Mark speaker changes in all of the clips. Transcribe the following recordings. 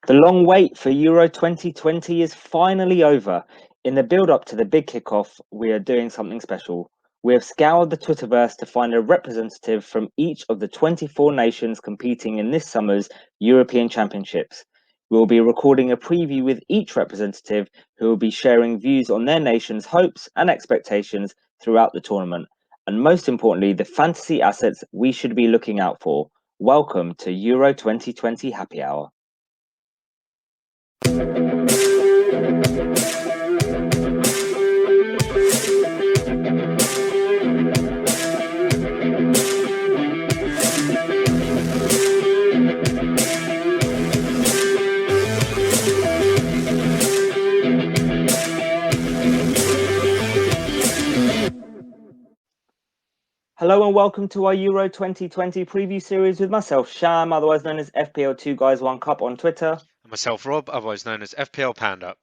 Speaker 1: The long wait for Euro 2020 is finally over. In the build-up to the big kickoff, we are doing something special. We have scoured the Twitterverse to find a representative from each of the 24 nations competing in this summer's European Championships. We will be recording a preview with each representative who will be sharing views on their nation's hopes and expectations throughout the tournament, and most importantly, the fantasy assets we should be looking out for. Welcome to Euro 2020 Happy Hour. Hello and welcome to our Euro 2020 preview series with myself, Sham, otherwise known as FPL 2 Guys 1 Cup on Twitter.
Speaker 2: And myself, Rob, otherwise known as FPL Panda.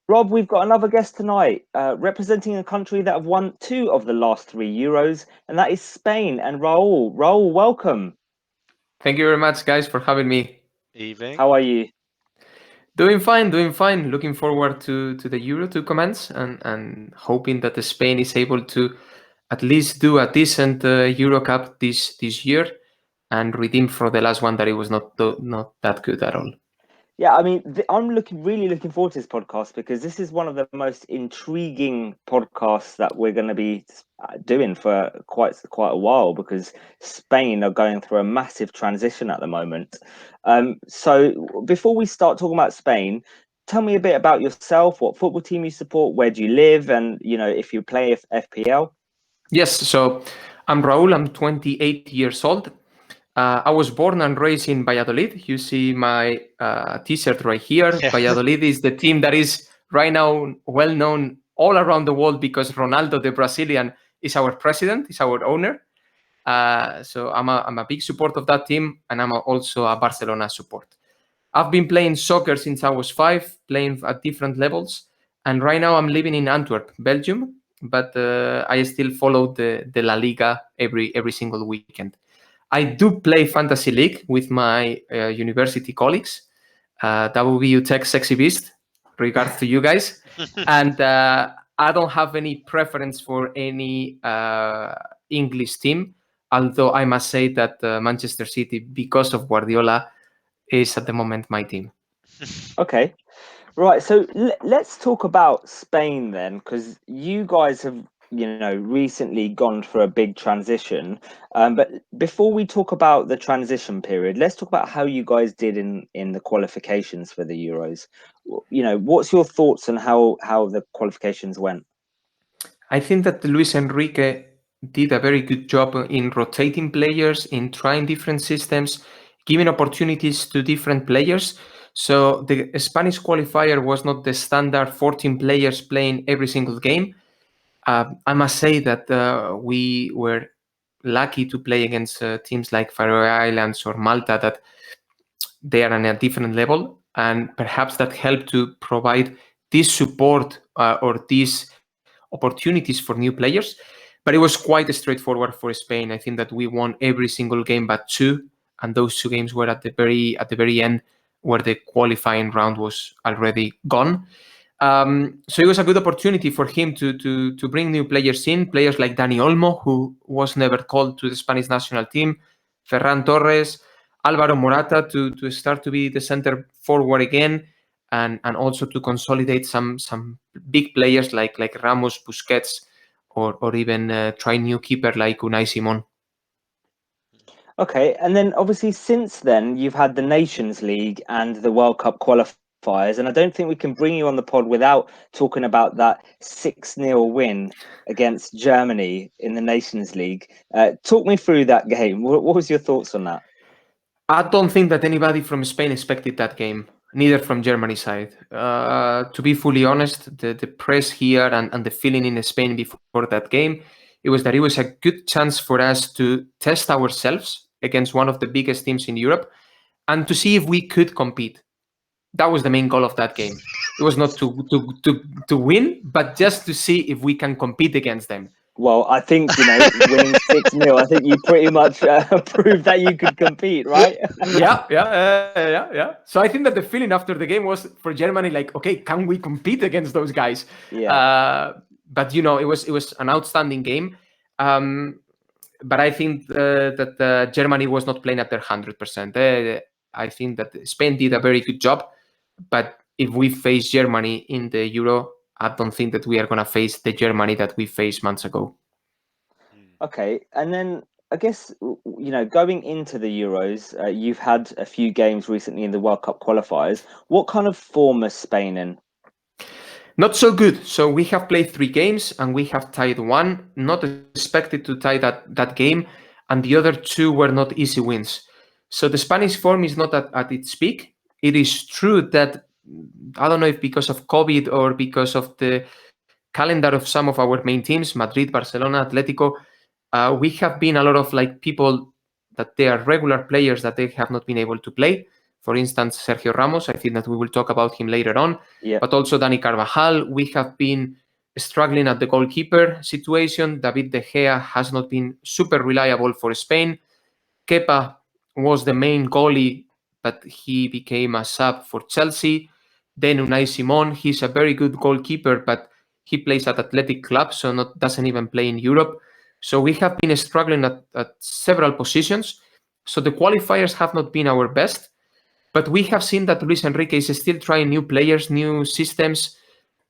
Speaker 1: Rob, we've got another guest tonight, representing a country that have won 2 of the last 3 Euros, and that is Spain and Raul. Raul, welcome.
Speaker 3: Thank you very much, guys, for having me.
Speaker 2: Evening.
Speaker 1: How are you?
Speaker 3: Doing fine. Looking forward to the Euro to commence and hoping that Spain is able to at least do a decent Euro Cup this year and redeem for the last one that it was not that good at all.
Speaker 1: Yeah, I mean, I'm really looking forward to this podcast because this is one of the most intriguing podcasts that we're going to be doing for quite a while because Spain are going through a massive transition at the moment. So before we start talking about Spain, tell me a bit about yourself, what football team you support, where do you live, and if you play FPL.
Speaker 3: Yes, so I'm Raul. I'm 28 years old. I was born and raised in Valladolid. You see my t-shirt right here.
Speaker 2: Yeah.
Speaker 3: Valladolid is the team that is right now well known all around the world because Ronaldo, the Brazilian, is our president, is our owner. So I'm a big supporter of that team, and I'm also a Barcelona support. I've been playing soccer since I was 5, playing at different levels, and right now I'm living in Antwerp, Belgium. But I still follow the La Liga every single weekend. I do play Fantasy League with my university colleagues. WVU Tech Sexy Beast, regards to you guys. And I don't have any preference for any English team, although I must say that Manchester City, because of Guardiola, is at the moment my team.
Speaker 1: Okay. Right, so let's talk about Spain then, because you guys have, recently gone through a big transition. But before we talk about the transition period, let's talk about how you guys did in the qualifications for the Euros. What's your thoughts on how the qualifications went?
Speaker 3: I think that Luis Enrique did a very good job in rotating players, in trying different systems, giving opportunities to different players. So the Spanish qualifier was not the standard 14 players playing every single game. I must say that we were lucky to play against teams like Faroe Islands or Malta, that they are on a different level, and perhaps that helped to provide this support or these opportunities for new players. But it was quite straightforward for Spain. I think that we won every single game but 2, and those 2 games were at the very end, where the qualifying round was already gone. So it was a good opportunity for him to bring new players in, players like Dani Olmo, who was never called to the Spanish national team, Ferran Torres, Alvaro Morata to start to be the center forward again, and also to consolidate some big players like Ramos, Busquets, or even try new keeper like Unai Simon.
Speaker 1: Okay, and then obviously since then you've had the Nations League and the World Cup qualifiers, and I don't think we can bring you on the pod without talking about that 6-0 win against Germany in the Nations League. Talk me through that game. What was your thoughts on that?
Speaker 3: I don't think that anybody from Spain expected that game, neither from Germany's side. To be fully honest, the press here and the feeling in Spain before that game, it was that it was a good chance for us to test ourselves against one of the biggest teams in Europe and to see if we could compete. That was the main goal of that game. It was not to win, but just to see if we can compete against them.
Speaker 1: Well, I think, winning 6-0, I think you pretty much proved that you could compete, right?
Speaker 3: Yeah. So I think that the feeling after the game was for Germany, like, okay, can we compete against those guys?
Speaker 1: Yeah.
Speaker 3: But it was an outstanding game. But I think that Germany was not playing at their 100%. I think that Spain did a very good job. But if we face Germany in the Euro, I don't think that we are going to face the Germany that we faced months ago.
Speaker 1: Okay, and then I guess going into the Euros, you've had a few games recently in the World Cup qualifiers. What kind of form is Spain in?
Speaker 3: Not so good. So we have played 3 games and we have tied 1. Not expected to tie that game, and the other 2 were not easy wins. So the Spanish form is not at its peak. It is true that I don't know if because of COVID or because of the calendar of some of our main teams, Madrid, Barcelona, Atletico, we have been a lot of people that they are regular players that they have not been able to play. For instance, Sergio Ramos, I think that we will talk about him later on.
Speaker 1: Yeah.
Speaker 3: But also Dani Carvajal. We have been struggling at the goalkeeper situation. David De Gea has not been super reliable for Spain. Kepa was the main goalie, but he became a sub for Chelsea. Then Unai Simon, he's a very good goalkeeper, but he plays at Athletic Club, so doesn't even play in Europe. So we have been struggling at several positions. So the qualifiers have not been our best, but we have seen that Luis Enrique is still trying new players, new systems,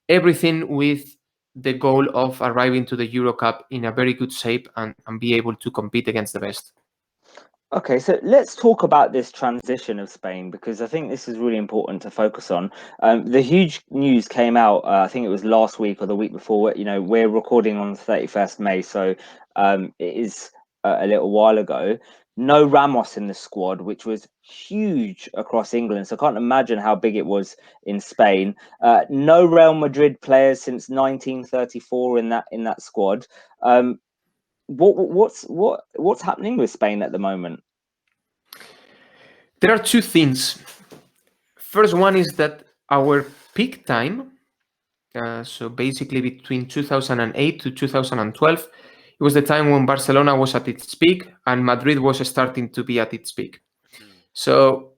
Speaker 3: everything with the goal of arriving to the Euro Cup in a very good shape and be able to compete against the best.
Speaker 1: Okay, so let's talk about this transition of Spain, because I think this is really important to focus on. The huge news came out, I think it was last week or the week before. We're recording on the 31st May, so it is a little while ago. No Ramos in the squad, which was huge across England. So I can't imagine how big it was in Spain. No Real Madrid players since 1934 in that squad. What's happening with Spain at the moment?
Speaker 3: There are 2 things. First one is that our peak time, so basically between 2008 to 2012, it was the time when Barcelona was at its peak and Madrid was starting to be at its peak. So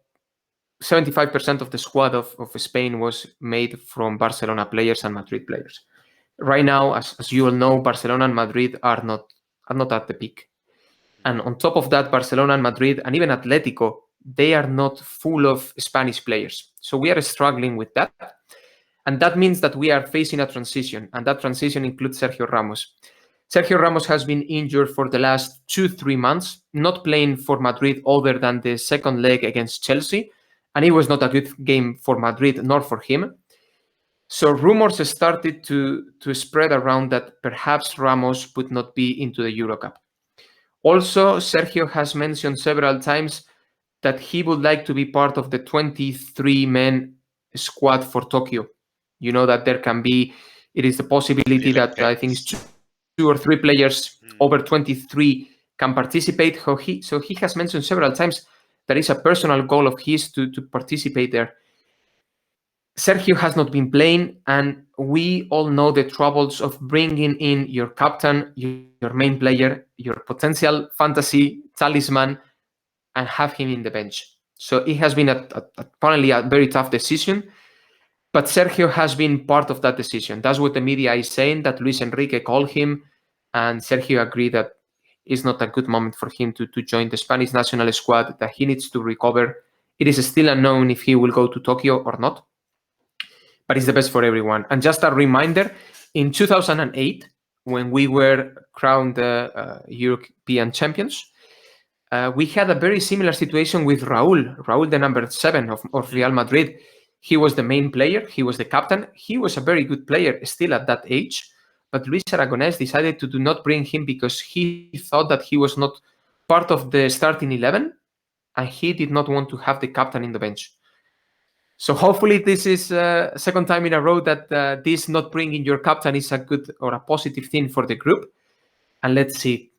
Speaker 3: 75% of the squad of Spain was made from Barcelona players and Madrid players. Right now, as you all know, Barcelona and Madrid are not at the peak. And on top of that, Barcelona and Madrid and even Atletico, they are not full of Spanish players. So we are struggling with that. And that means that we are facing a transition, and that transition includes Sergio Ramos. Sergio Ramos has been injured for the last 2-3 months, not playing for Madrid other than the second leg against Chelsea, and it was not a good game for Madrid nor for him. So rumors started to spread around that perhaps Ramos would not be into the Euro Cup. Also, Sergio has mentioned several times that he would like to be part of the 23-man squad for Tokyo. You know that it is the possibility that I think it's 2 or 3 players over 23 can participate. So he has mentioned several times that it's a personal goal of his to participate there. Sergio has not been playing, and we all know the troubles of bringing in your captain, your main player, your potential fantasy talisman, and have him in the bench. So it has been apparently a very tough decision, but Sergio has been part of that decision. That's what the media is saying, that Luis Enrique called him, and Sergio agreed that it's not a good moment for him to join the Spanish national squad, that he needs to recover. It is still unknown if he will go to Tokyo or not, but it's the best for everyone. And just a reminder, in 2008, when we were crowned European champions, we had a very similar situation with Raúl, the number 7 of Real Madrid. He was the main player. He was the captain. He was a very good player still at that age. But Luis Aragonés decided to do not bring him because he thought that he was not part of the starting 11 and he did not want to have the captain in the bench. So hopefully this is second time in a row that this not bringing your captain is a good or a positive thing for the group. And let's see.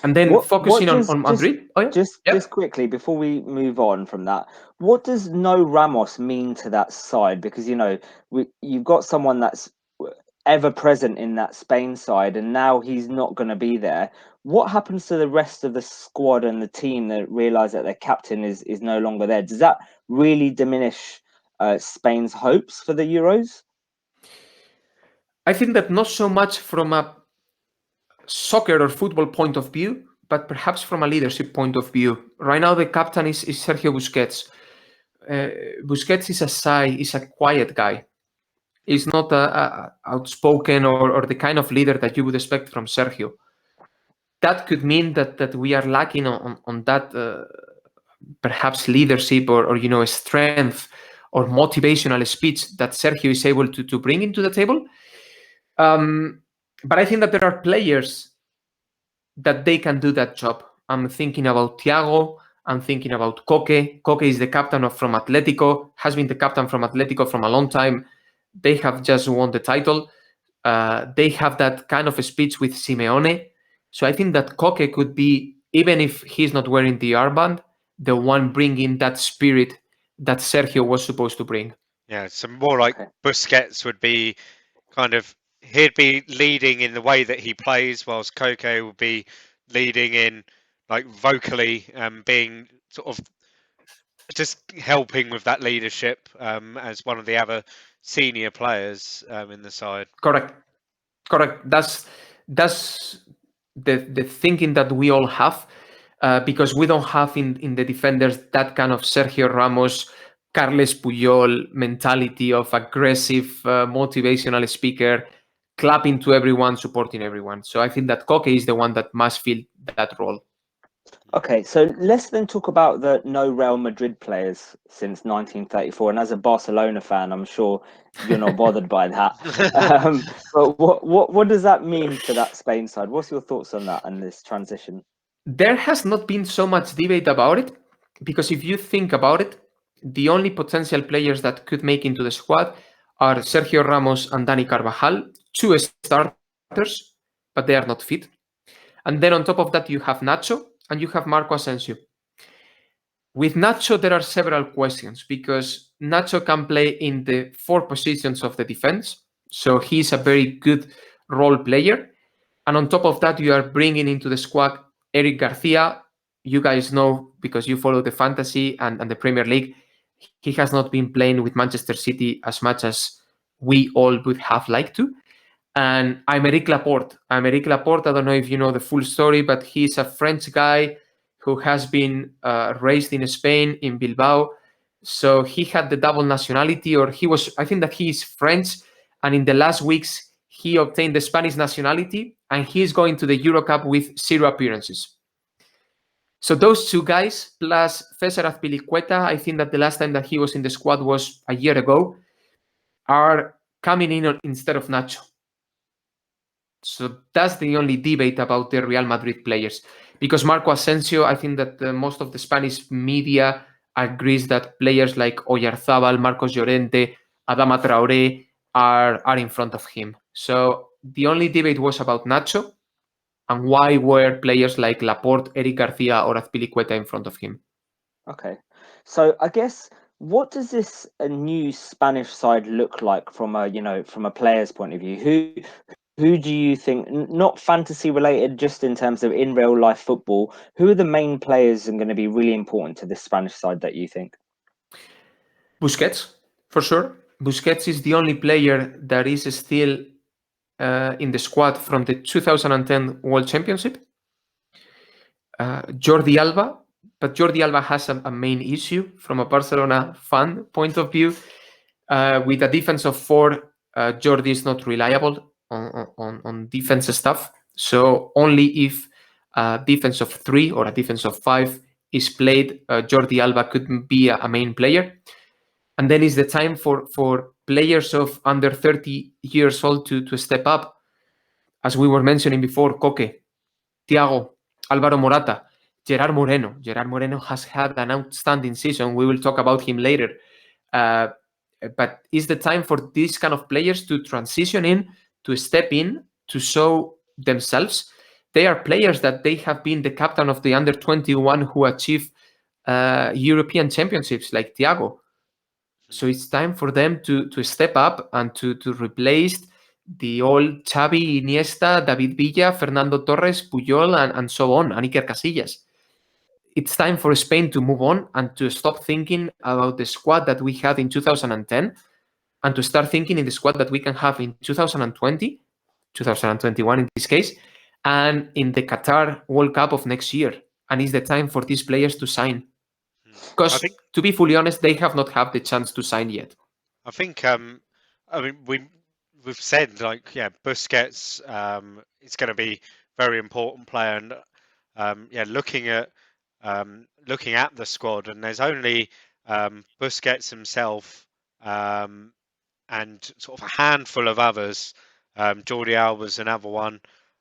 Speaker 3: And then focusing on Madrid.
Speaker 1: Just quickly before we move on from that, what does no Ramos mean to that side? Because you've got someone that's ever present in that Spain side, and now he's not going to be there. What happens to the rest of the squad and the team that realise that their captain is no longer there? Does that really diminish Spain's hopes for the Euros?
Speaker 3: I think that not so much from a soccer or football point of view, but perhaps from a leadership point of view. Right now, the captain is Sergio Busquets. Busquets is a quiet guy. He's not a outspoken or the kind of leader that you would expect from Sergio. That could mean that we are lacking on that perhaps leadership or strength or motivational speech that Sergio is able to bring into the table. But I think that there are players that they can do that job. I'm thinking about Thiago. I'm thinking about Koke. Koke is the captain from Atletico, has been the captain from Atletico from a long time. They have just won the title. They have that kind of a speech with Simeone. So I think that Koke could be, even if he's not wearing the armband, the one bringing that spirit that Sergio was supposed to bring.
Speaker 2: Yeah, so more like Busquets would be he'd be leading in the way that he plays, whilst Koke would be leading in like vocally, being sort of just helping with that leadership as one of the other senior players in the side.
Speaker 3: Correct. That's the thinking that we all have, because we don't have in the defenders that kind of Sergio Ramos, Carles Puyol mentality of aggressive, motivational speaker, clapping to everyone, supporting everyone. So I think that Koke is the one that must fill that role.
Speaker 1: Okay, so let's then talk about the no Real Madrid players since 1934. And as a Barcelona fan, I'm sure you're not bothered by that. But what does that mean to that Spain side? What's your thoughts on that and this transition?
Speaker 3: There has not been so much debate about it, because if you think about it, the only potential players that could make into the squad are Sergio Ramos and Dani Carvajal, two starters, but they are not fit. And then on top of that, you have Nacho and you have Marco Asensio. With Nacho, there are several questions, because Nacho can play in the 4 positions of the defense. So he's a very good role player. And on top of that, you are bringing into the squad Eric Garcia. You guys know, because you follow the fantasy and the Premier League, he has not been playing with Manchester City as much as we all would have liked to. And Aymeric Laporte. Aymeric Laporte, I don't know if you know the full story, but he's a French guy who has been raised in Spain, in Bilbao. So he had the double nationality, or I think that he is French. And in the last weeks, he obtained the Spanish nationality, and he's going to the Euro Cup with 0 appearances. So those 2 guys, plus Cesar Azpilicueta, I think that the last time that he was in the squad was a year ago, are coming in instead of Nacho. So that's the only debate about the Real Madrid players. Because Marco Asensio, I think that most of the Spanish media agrees that players like Oyarzabal, Marcos Llorente, Adama Traoré are in front of him. So the only debate was about Nacho, and why were players like Laporte, Eric Garcia, or Azpilicueta in front of him.
Speaker 1: Okay, so I guess, what does this new Spanish side look like from a player's point of view? Who do you think, not fantasy related, just in terms of in real life football, who are the main players and going to be really important to this Spanish side that you think?
Speaker 3: Busquets, for sure. Busquets is the only player that is still in the squad from the 2010 World Championship. Jordi Alba, but Jordi Alba has a main issue from a Barcelona fan point of view. With a defense of 4, Jordi is not reliable on defense stuff. So only if a defense of 3 or a defense of 5 is played, Jordi Alba could be a main player. And then is the time for players of under 30 years old to step up. As we were mentioning before, Koke, Thiago, Alvaro Morata, Gerard Moreno. Gerard Moreno has had an outstanding season. We will talk about him later. But it's the time for these kind of players to transition in, to step in, to show themselves. They are players that they have been the captain of the under 21 who achieved European championships, like Thiago. So it's time for them to step up and to replace the old Xavi, Iniesta, David Villa, Fernando Torres, Puyol, and so on, and Iker Casillas. It's time for Spain to move on and to stop thinking about the squad that we had in 2010 and to start thinking in the squad that we can have in 2020, 2021 in this case, and in the Qatar World Cup of next year. And it's the time for these players to sign. Because, to be fully honest, they have not had the chance to sign yet.
Speaker 2: I think, I mean, we've said, like, yeah, Busquets is going to be a very important player. And, yeah, looking at the squad, and there's only Busquets himself and sort of a handful of others. Jordi Alba's another one.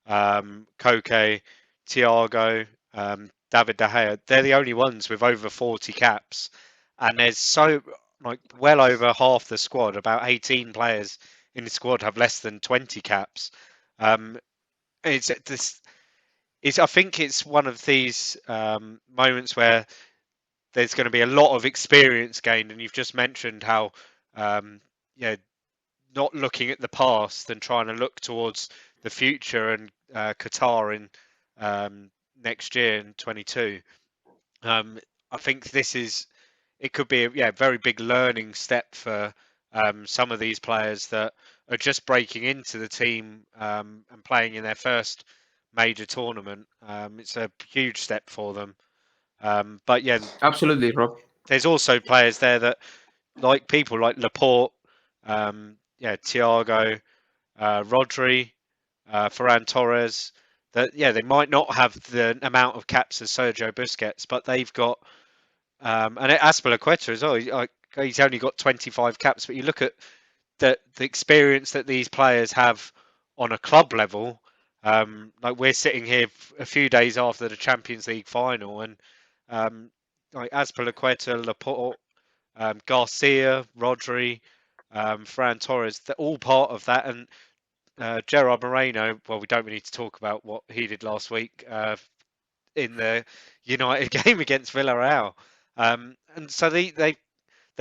Speaker 2: Koke, Thiago, David De Gea. They're the only ones with over 40 caps. And there's well over half the squad, about 18 players in the squad have less than 20 caps. I think it's one of these moments where there's going to be a lot of experience gained, and you've just mentioned how not looking at the past and trying to look towards the future and Qatar in next year in 22. I think it could be a very big learning step for some of these players that are just breaking into the team and playing in their first major tournament. It's a huge step for them. But yeah,
Speaker 3: absolutely, Rob.
Speaker 2: There's also players there that, like people like Laporte, Thiago, Rodri, Ferran Torres. That they might not have the amount of caps as Sergio Busquets, but they've got and Azpilicueta as well. He's only got 25 caps, but you look at the experience that these players have on a club level. Like we're sitting here a few days after the Champions League final, and like Azpilicueta, Laporte, Garcia, Rodri, Ferran Torres, they're all part of that. And Gerard Moreno, well, we don't really need to talk about what he did last week in the United game against Villarreal. And so they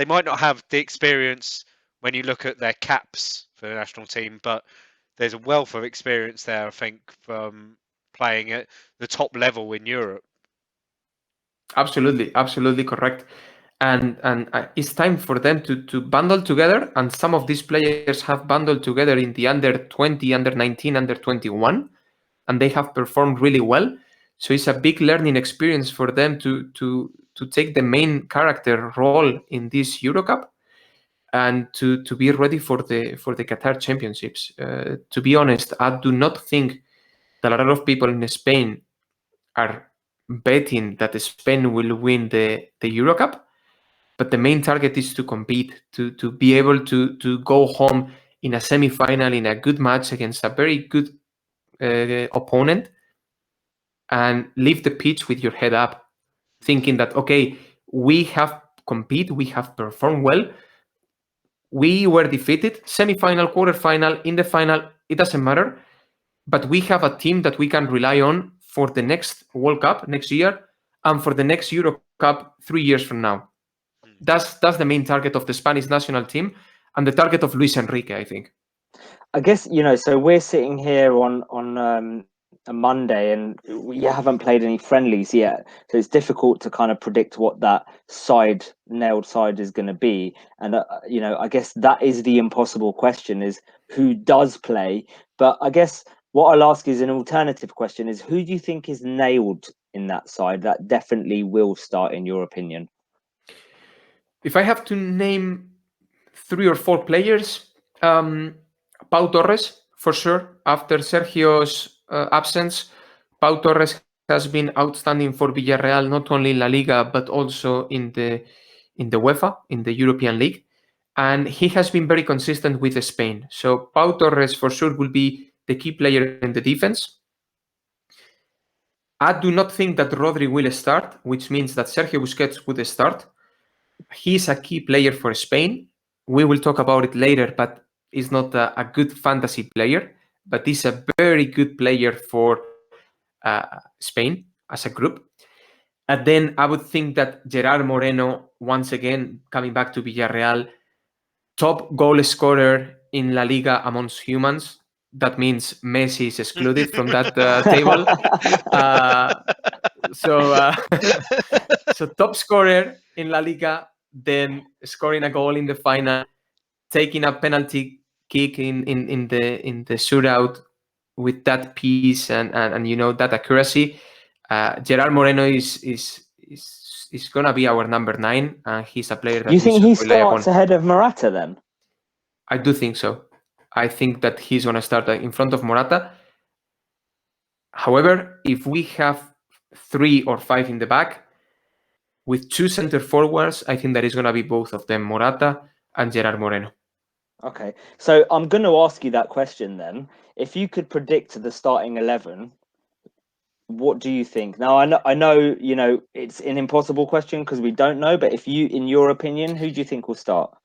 Speaker 2: might not have the experience when you look at their caps for the national team, but there's a wealth of experience there, I think, from playing at the top level in Europe.
Speaker 3: Absolutely correct. And it's time for them to bundle together, and some of these players have bundled together in the under 20, under 19, under 21, and they have performed really well. So it's a big learning experience for them to take the main character role in this Euro Cup and to be ready for the Qatar Championships. To be honest, I do not think that a lot of people in Spain are betting that Spain will win the Euro Cup. But the main target is to compete, to be able to go home in a semi-final, in a good match against a very good opponent, and leave the pitch with your head up, thinking that, okay, we have competed, we have performed well, we were defeated, semi-final, quarter-final, in the final, it doesn't matter, but we have a team that we can rely on for the next World Cup next year and for the next Euro Cup 3 years from now. That's the main target of the Spanish national team and the target of Luis Enrique, I think.
Speaker 1: I guess, so we're sitting here on a Monday and we haven't played any friendlies yet. So it's difficult to kind of predict what that nailed side is going to be. And, I guess that is the impossible question, is who does play. But I guess what I'll ask is an alternative question is, who do you think is nailed in that side that definitely will start, in your opinion?
Speaker 3: If I have to name 3 or 4 players, Pau Torres, for sure. After Sergio's absence, Pau Torres has been outstanding for Villarreal, not only in La Liga, but also in the UEFA, in the European League. And he has been very consistent with Spain. So Pau Torres, for sure, will be the key player in the defense. I do not think that Rodri will start, which means that Sergio Busquets would start. He's a key player for Spain. We will talk about it later, but he's not a good fantasy player, but he's a very good player for Spain as a group. And then I would think that Gerard Moreno, once again, coming back to Villarreal, top goal scorer in La Liga amongst humans, that means Messi is excluded from that table. So top scorer in La Liga, then scoring a goal in the final, taking a penalty kick in the shootout with that pace and that accuracy. Gerard Moreno is gonna be our number 9, and he's a player that
Speaker 1: You think
Speaker 3: we
Speaker 1: he
Speaker 3: should rely upon.
Speaker 1: starts ahead of Morata then?
Speaker 3: I do think so. I think that he's gonna start in front of Morata. However, if we have 3 or 5 in the back with 2 center forwards, I think that is gonna be both of them, Morata and Gerard Moreno.
Speaker 1: Okay, so I'm going to ask you that question then. If you could predict the starting 11, what do you think? Now, I know, it's an impossible question because we don't know, but in your opinion, who do you think will start?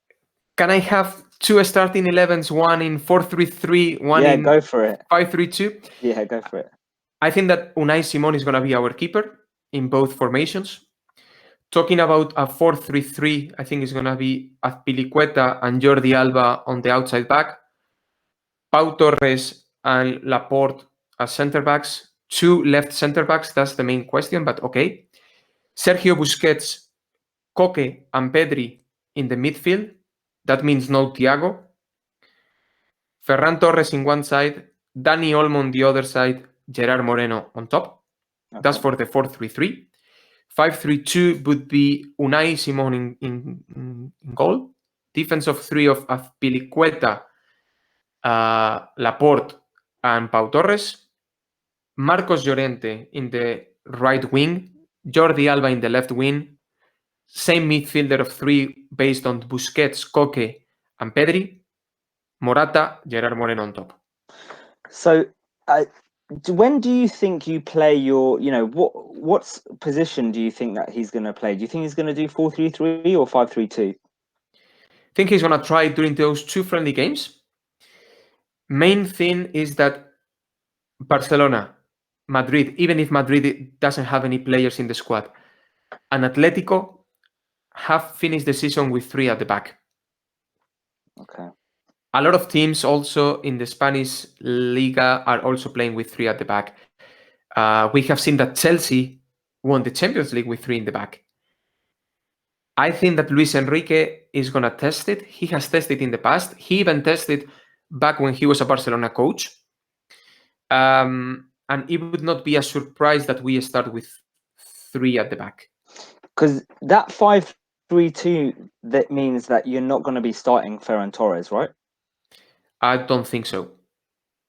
Speaker 3: Can I have 2 starting 11s, one in 4-3-3, one in
Speaker 1: go for it.
Speaker 3: 5-3-2?
Speaker 1: Yeah, go for it.
Speaker 3: I think that Unai Simon is going to be our keeper in both formations. Talking about a 4-3-3, I think it's going to be Azpilicueta and Jordi Alba on the outside back, Pau Torres and Laporte as centre backs, 2 left centre backs. That's the main question, but okay. Sergio Busquets, Koke and Pedri in the midfield. That means no Thiago. Ferran Torres in one side, Dani Olmo on the other side, Gerard Moreno on top. Okay. That's for the 4-3-3. 5-3-2 would be Unai Simon in goal. Defense of 3 of Azpilicueta, Laporte and Pau Torres. Marcos Llorente in the right wing. Jordi Alba in the left wing. Same midfielder of 3 based on Busquets, Koke and Pedri. Morata, Gerard Moreno on top.
Speaker 1: So, when do you think you play your, what position do you think that he's going to play? Do you think he's going to do 4-3-3 or 5-3-2?
Speaker 3: I think he's going to try during those 2 friendly games. Main thing is that Barcelona, Madrid, even if Madrid doesn't have any players in the squad, and Atletico have finished the season with 3 at the back.
Speaker 1: Okay.
Speaker 3: A lot of teams also in the Spanish Liga are also playing with 3 at the back. We have seen that Chelsea won the Champions League with 3 in the back. I think that Luis Enrique is going to test it. He has tested in the past. He even tested back when he was a Barcelona coach. And it would not be a surprise that we start with 3 at the back.
Speaker 1: Because that 5-3-2, that means that you're not going to be starting Ferran Torres, right?
Speaker 3: I don't think so.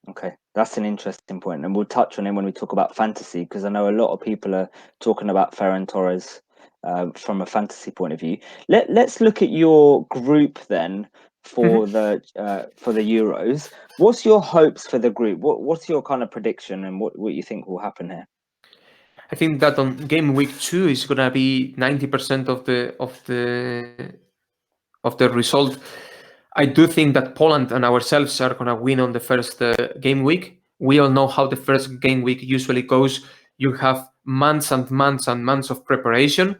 Speaker 1: Okay, that's an interesting point, and we'll touch on him when we talk about fantasy, because I know a lot of people are talking about Ferran Torres from a fantasy point of view. Let's look at your group then for the Euros. What's your hopes for the group? What's your kind of prediction and what you think will happen here?
Speaker 3: I think that on game week 2 is gonna be 90% of the result. I do think that Poland and ourselves are gonna win on the first game week. We all know how the first game week usually goes. You have months and months and months of preparation.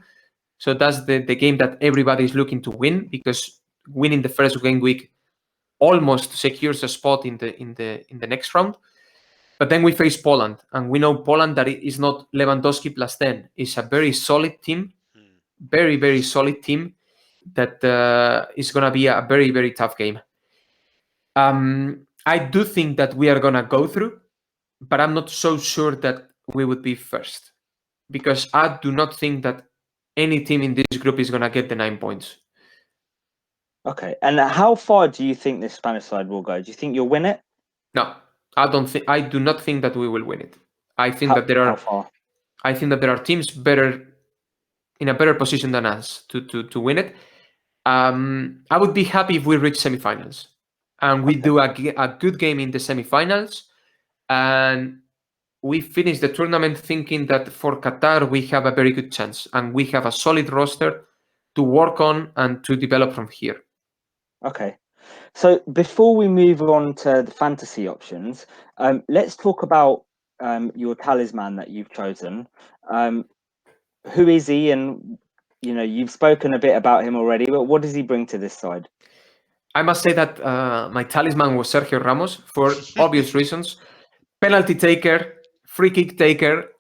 Speaker 3: So that's the game that everybody is looking to win, because winning the first game week almost secures a spot in the next round. But then we face Poland, and we know Poland that it is not Lewandowski plus 10. It's a very solid team, very, very solid team that is going to be a very, very tough game. I do think that we are going to go through, but I'm not so sure that we would be first, because I do not think that any team in this group is going to get the 9 points.
Speaker 1: Okay, and how far do you think this Spanish side will go? Do you think you'll win it?
Speaker 3: No, I do not think that we will win it. I think that there are teams in a better position than us to win it. I would be happy if we reach semifinals and we do a good game in the semifinals, and we finish the tournament thinking that for Qatar we have a very good chance and we have a solid roster to work on and to develop from here.
Speaker 1: Okay. So before we move on to the fantasy options, let's talk about your talisman that you've chosen. Who is he? And you've spoken a bit about him already, but what does he bring to this side?
Speaker 3: I must say that my talisman was Sergio Ramos for obvious reasons. Penalty taker, free kick taker,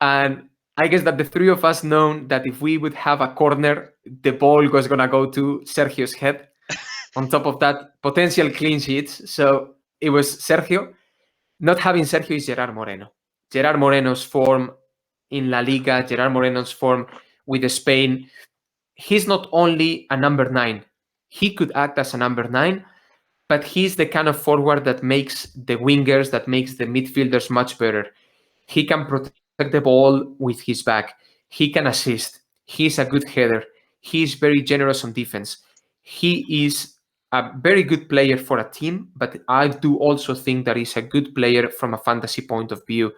Speaker 3: and I guess that the three of us know that if we would have a corner, the ball was going to go to Sergio's head. On top of that, potential clean sheets. So it was Sergio. Not having Sergio is Gerard Moreno. Gerard Moreno's form in La Liga, Gerard Moreno's form with Spain. He's not only a number 9. He could act as a number 9, but he's the kind of forward that makes the wingers, that makes the midfielders much better. He can protect the ball with his back. He can assist. He's a good header. He's very generous on defense. He is a very good player for a team, but I do also think that he's a good player from a fantasy point of view.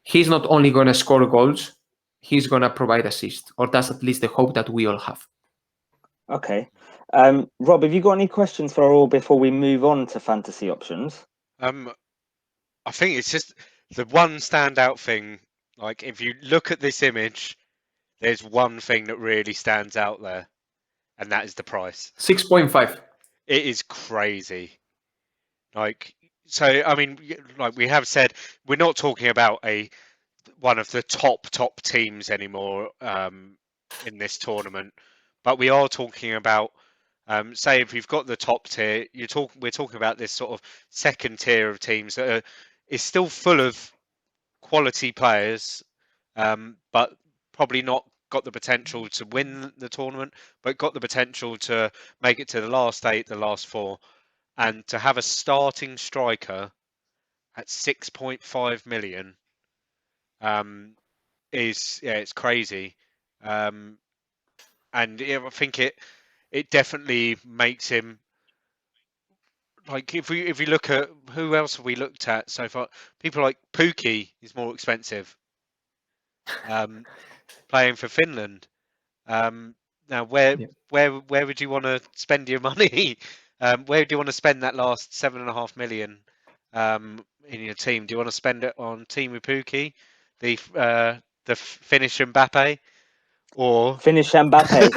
Speaker 3: He's not only going to score goals, he's going to provide assists, or that's at least the hope that we all have.
Speaker 1: Okay. Rob, have you got any questions for all before we move on to fantasy options?
Speaker 2: I think it's just the one standout thing. Like, if you look at this image, there's one thing that really stands out there, and that is the price.
Speaker 3: 6.5.
Speaker 2: It is crazy. Like, so I mean, like we have said, we're not talking about one of the top teams anymore in this tournament, but we are talking about say if you've got the top tier, we're talking about this sort of second tier of teams that is still full of quality players, but probably not got the potential to win the tournament, but got the potential to make it to the last 8, the last 4, and to have a starting striker at 6.5 million it's crazy, and I think it definitely makes him, like, if we look at who else have we looked at so far, people like Pukki is more expensive, playing for Finland. Now where would you want to spend your money? Where do you want to spend that last 7.5 million in your team? Do you want to spend it on Teemu Pukki, the Finnish Mbappe, or
Speaker 1: Finnish Mbappe?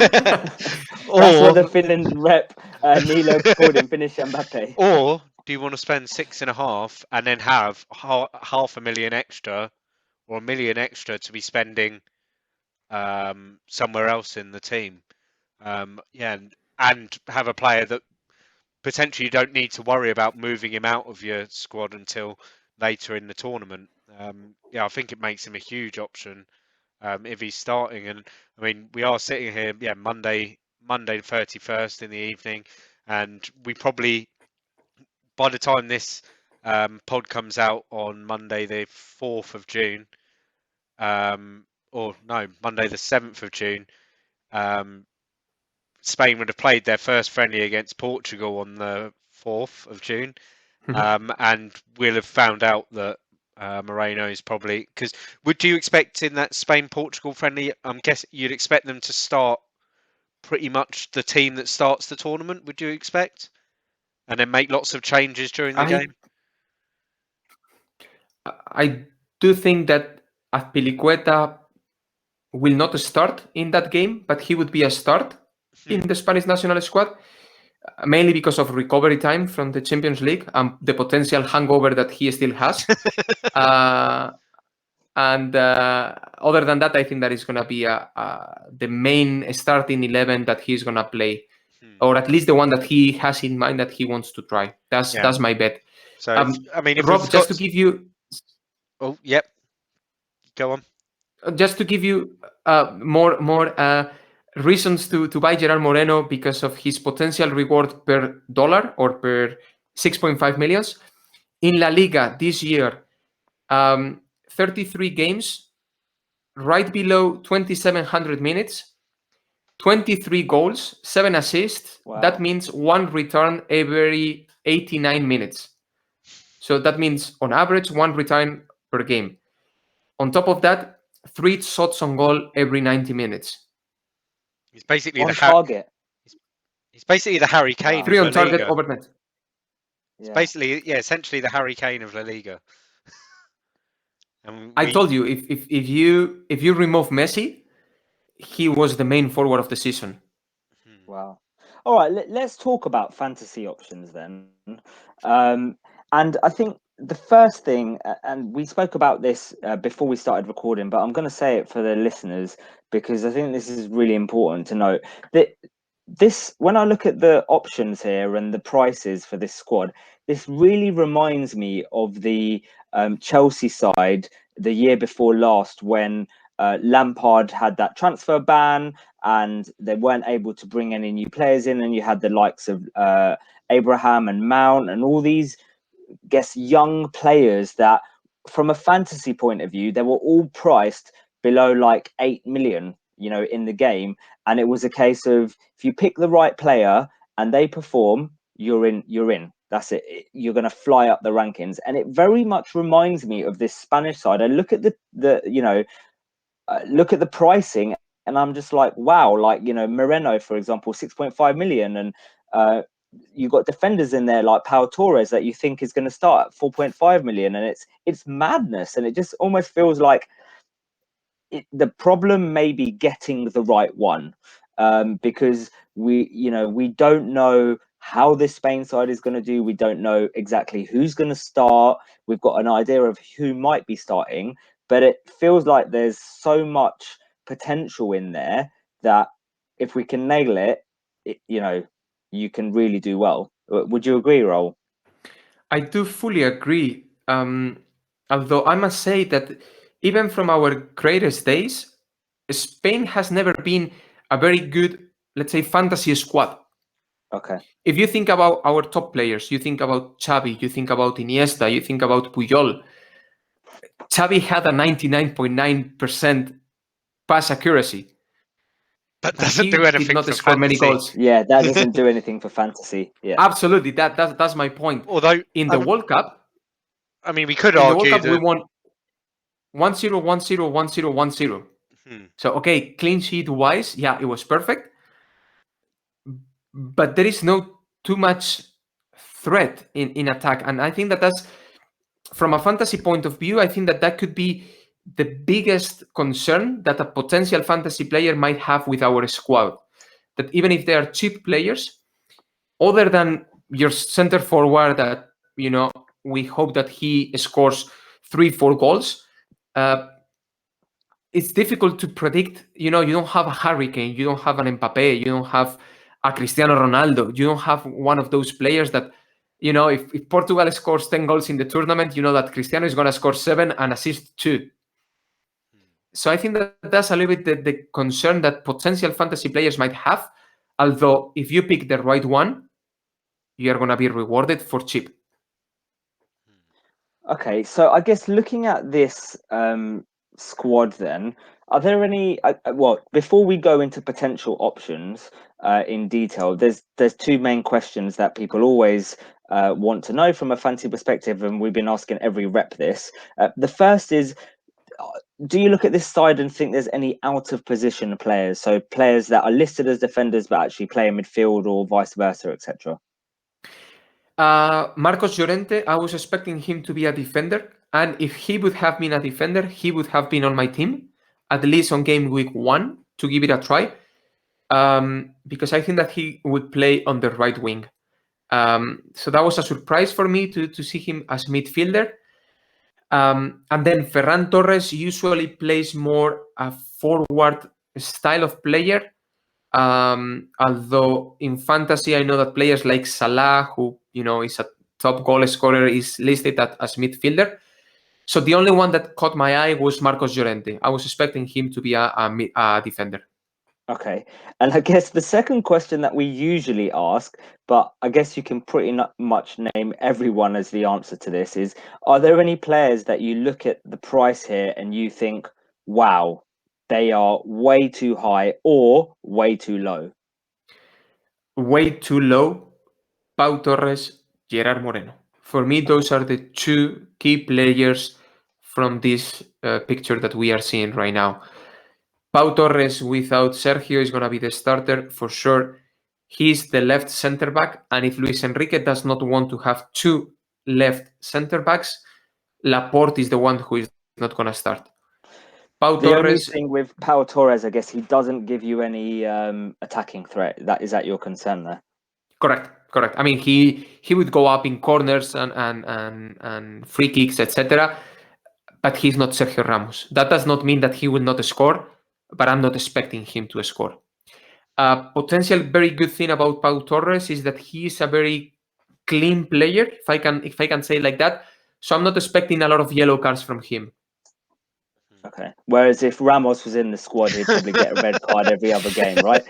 Speaker 1: That's what the Finland rep Nilo called him, Finnish Mbappe.
Speaker 2: Or do you want to spend 6.5 and then have half a million extra or 1 million extra to be spending somewhere else in the team? And have a player that potentially you don't need to worry about moving him out of your squad until later in the tournament. I think it makes him a huge option if he's starting. And I mean, we are sitting here, Monday the 31st in the evening, and we probably, by the time this pod comes out on Monday the 4th of June, Monday the 7th of June, Spain would have played their first friendly against Portugal on the 4th of June, and we'll have found out that Moreno is probably, because would you expect in that Spain-Portugal friendly, I'm guessing you'd expect them to start pretty much the team that starts the tournament, would you expect? And then make lots of changes during the game?
Speaker 3: I do think that Azpilicueta will not start in that game, but he would be a start in the Spanish national squad, mainly because of recovery time from the Champions League and the potential hangover that he still has. And other than that, I think that is going to be the main starting 11 that he's going to play, or at least the one that he has in mind that he wants to try. That's my bet.
Speaker 2: So, I mean, if
Speaker 3: Rob, just to give you...
Speaker 2: Oh, yep. Go on.
Speaker 3: Just to give you more reasons to buy Gerard Moreno because of his potential reward per dollar or per 6.5 millions. In La Liga this year, 33 games, right below 2,700 minutes, 23 goals, 7 assists.
Speaker 1: Wow.
Speaker 3: That means 1 return every 89 minutes. So that means on average 1 return per game. On top of that, 3 shots on goal every 90 minutes.
Speaker 2: He's basically
Speaker 1: on target.
Speaker 2: He's basically the Harry Kane.
Speaker 3: 3 on target over net.
Speaker 2: It's basically, essentially the Harry Kane of La Liga.
Speaker 3: I told you, if you remove Messi, he was the main forward of the season.
Speaker 1: Wow. All right, let's talk about fantasy options then. And I think the first thing, and we spoke about this before we started recording, but I'm going to say it for the listeners because I think this is really important to note that when I look at the options here and the prices for this squad, this really reminds me of the Chelsea side the year before last when Lampard had that transfer ban and they weren't able to bring any new players in, and you had the likes of Abraham and Mount and all these, young players that, from a fantasy point of view, they were all priced below like 8 million, in the game. And it was a case of, if you pick the right player and they perform, you're in. That's it. You're going to fly up the rankings. And it very much reminds me of this Spanish side. I look at look at the pricing and I'm just like, wow, like, Moreno, for example, 6.5 million. And you've got defenders in there like Pau Torres that you think is going to start at 4.5 million. And it's madness. And it just almost feels like the problem may be getting the right one, because we don't know how this Spain side is going to do. We don't know exactly who's going to start. We've got an idea of who might be starting, but it feels like there's so much potential in there that if we can nail it, you can really do well. Would you agree, Raul?
Speaker 3: I do fully agree. Although I must say that even from our greatest days, Spain has never been a very good, let's say, fantasy squad.
Speaker 1: Okay.
Speaker 3: If you think about our top players, you think about Xavi, you think about Iniesta, you think about Puyol. Xavi had a 99.9% pass accuracy.
Speaker 2: That doesn't do anything
Speaker 3: did not
Speaker 2: for
Speaker 3: score
Speaker 2: fantasy.
Speaker 3: many goals.
Speaker 1: Yeah, that doesn't do anything for fantasy. Yeah,
Speaker 3: absolutely. That's my point.
Speaker 2: Although
Speaker 3: in the World Cup,
Speaker 2: I mean, we could
Speaker 3: in
Speaker 2: argue
Speaker 3: the World Cup
Speaker 2: that
Speaker 3: we won 1-0, 1-0, 1-0, 1-0. So okay, clean sheet wise, yeah, it was perfect. But there is no too much threat in attack, and I think that's, from a fantasy point of view, I think that could be the biggest concern that a potential fantasy player might have with our squad. That even if they are cheap players, other than your center forward that, we hope that he scores 3-4 goals, it's difficult to predict. You don't have a Harry Kane, you don't have an Mbappe, you don't have a Cristiano Ronaldo, you don't have one of those players that, if Portugal scores 10 goals in the tournament, you know that Cristiano is going to score 7 and assist 2. So I think that's a little bit the concern that potential fantasy players might have. Although if you pick the right one, you are going to be rewarded for cheap.
Speaker 1: Okay, so I guess looking at this squad then, are there any, before we go into potential options in detail, there's two main questions that people always want to know from a fantasy perspective, and we've been asking every rep this. The first is, do you look at this side and think there's any out of position players, so players that are listed as defenders but actually play in midfield or vice versa, etc.?
Speaker 3: Marcos Llorente, I was expecting him to be a defender, and if he would have been a defender, he would have been on my team, at least on game week 1, to give it a try, because I think that he would play on the right wing. So that was a surprise for me to see him as midfielder. And then Ferran Torres usually plays more a forward style of player. Although in fantasy, I know that players like Salah, who is a top goal scorer, is listed as midfielder. So the only one that caught my eye was Marcos Llorente. I was expecting him to be a defender.
Speaker 1: Okay, and I guess the second question that we usually ask, but I guess you can pretty much name everyone as the answer to this, is, are there any players that you look at the price here and you think, wow, they are way too high or way too low?
Speaker 3: Way too low, Pau Torres, Gerard Moreno. For me, those are the two key players from this picture that we are seeing right now. Pau Torres without Sergio is going to be the starter for sure. He's the left center back, and if Luis Enrique does not want to have two left center backs, Laporte is the one who is not going to start. Pau
Speaker 1: The only
Speaker 3: Torres.
Speaker 1: thing with Pau Torres, I guess he doesn't give you any attacking threat. Is that your concern there?
Speaker 3: Correct. I mean, he would go up in corners and free kicks, etc. But he's not Sergio Ramos. That does not mean that he will not score, but I'm not expecting him to score. A potential very good thing about Pau Torres is that he is a very clean player, if I can say it like that. So I'm not expecting a lot of yellow cards from him.
Speaker 1: Okay. Whereas if Ramos was in the squad, he'd probably get a red card every other game, right?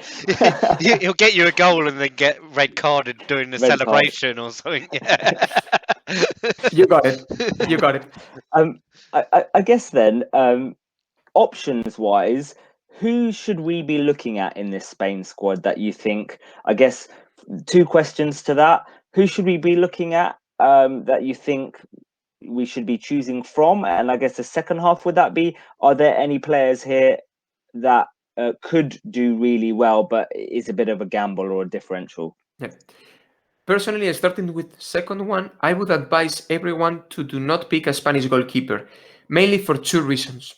Speaker 2: He'll get you a goal and then get red carded doing the celebration or something. Yeah.
Speaker 3: You got it.
Speaker 1: I guess then, options-wise, who should we be looking at in this Spain squad that you think? I guess 2 questions to that. Who should we be looking at that you think we should be choosing from? And I guess the second half would that be, are there any players here that could do really well but is a bit of a gamble or a differential?
Speaker 3: Yeah. Personally, starting with second one, I would advise everyone to do not pick a Spanish goalkeeper, mainly for 2 reasons.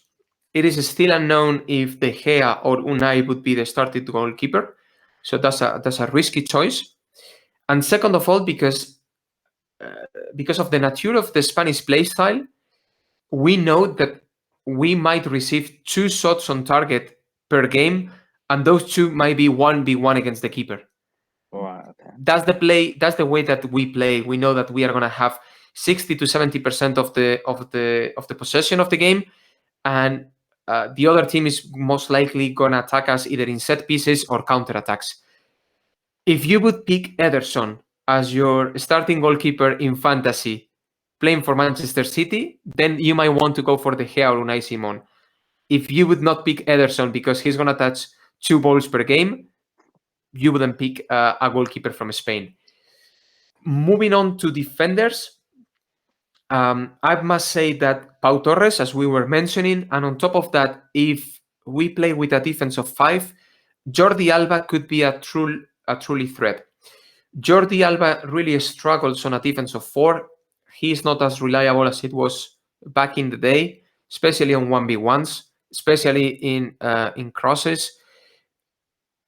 Speaker 3: It is still unknown if De Gea or Unai would be the starting goalkeeper, so that's a risky choice. And second of all, because of the nature of the Spanish play style, we know that we might receive 2 shots on target per game, and those 2 might be 1v1 against the keeper.
Speaker 1: Right, okay.
Speaker 3: That's the way that we play. We know that we are gonna have 60 to 70% of the possession of the game, and the other team is most likely gonna attack us either in set pieces or counter attacks. If you would pick Ederson as your starting goalkeeper in fantasy, playing for Manchester City, then you might want to go for De Gea or Unai Simon. If you would not pick Ederson because he's gonna touch 2 balls per game, you wouldn't pick a goalkeeper from Spain. Moving on to defenders, I must say that Pau Torres, as we were mentioning, and on top of that, if we play with a defense of 5, Jordi Alba could be a truly threat. Jordi Alba really struggles on a defense of 4. He's not as reliable as it was back in the day, especially on 1v1s, especially in crosses.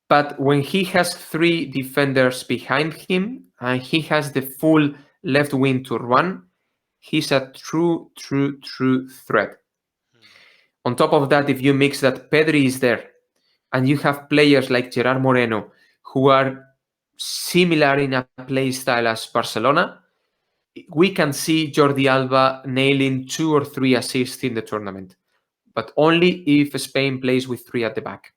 Speaker 3: But when he has 3 defenders behind him and he has the full left wing to run, he's a true threat. On top of that, if you mix that Pedri is there and you have players like Gerard Moreno who are similar in a play style as Barcelona, we can see Jordi Alba nailing 2 or 3 assists in the tournament, but only if Spain plays with 3 at the back.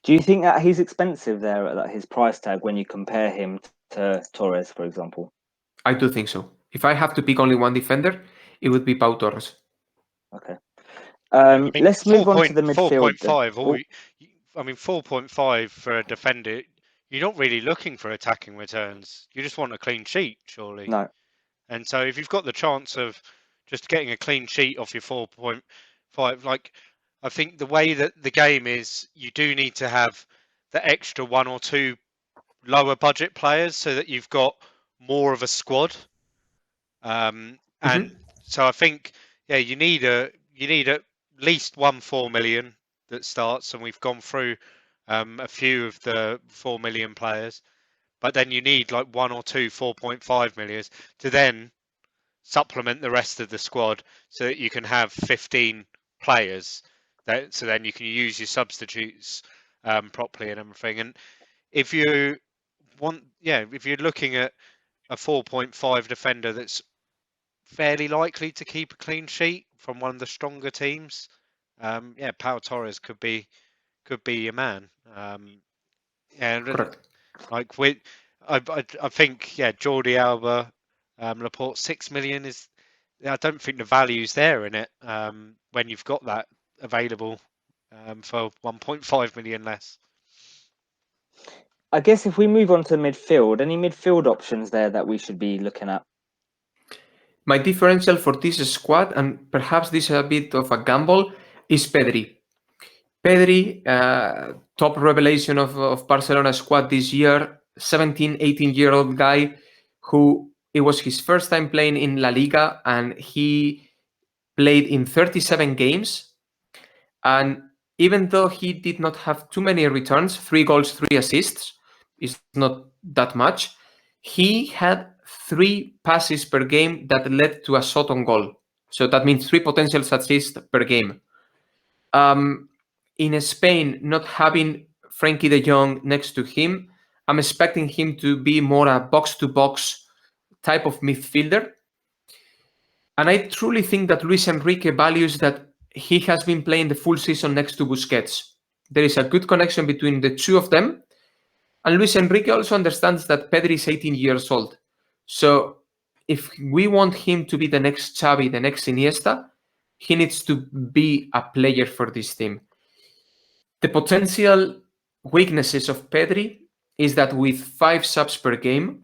Speaker 1: Do you think that he's expensive there at his price tag when you compare him to Torres, for example?
Speaker 3: I do think so. If I have to pick only one defender, it would be Pau Torres.
Speaker 1: Okay. Let's move on to the midfield.
Speaker 2: 4.5. I mean, 4.5 for a defender. You're not really looking for attacking returns. You just want a clean sheet, surely.
Speaker 1: No.
Speaker 2: And so if you've got the chance of just getting a clean sheet off your 4.5, like, I think the way that the game is, you do need to have the extra 1 or 2 lower budget players so that you've got more of a squad. And so I think, you need at least 4 million that starts, and we've gone through a few of the 4 million players, but then you need like 1 or 2 4.5 million to then supplement the rest of the squad so that you can have 15 players. So then you can use your substitutes properly and everything. And if you want, if you're looking at a 4.5 defender that's fairly likely to keep a clean sheet from one of the stronger teams, Pau Torres could be your man.
Speaker 3: Correct.
Speaker 2: Like I think Jordi Alba, Laporte, 6 million is. I don't think the value's there in it when you've got that available for 1.5 million less.
Speaker 1: I guess if we move on to midfield, any midfield options there that we should be looking at?
Speaker 3: My differential for this squad, and perhaps this is a bit of a gamble, is Pedri. Pedri, top revelation of Barcelona squad this year, 17, 18-year-old guy who it was his first time playing in La Liga, and he played in 37 games. And even though he did not have too many returns, 3 goals, 3 assists, is not that much, he had 3 passes per game that led to a shot on goal. So that means 3 potential assists per game. In Spain, not having Frankie de Jong next to him, I'm expecting him to be more a box-to-box type of midfielder. And I truly think that Luis Enrique values that he has been playing the full season next to Busquets. There is a good connection between the two of them. And Luis Enrique also understands that Pedri is 18 years old. So if we want him to be the next Xavi, the next Iniesta, he needs to be a player for this team. The potential weaknesses of Pedri is that with 5 subs per game,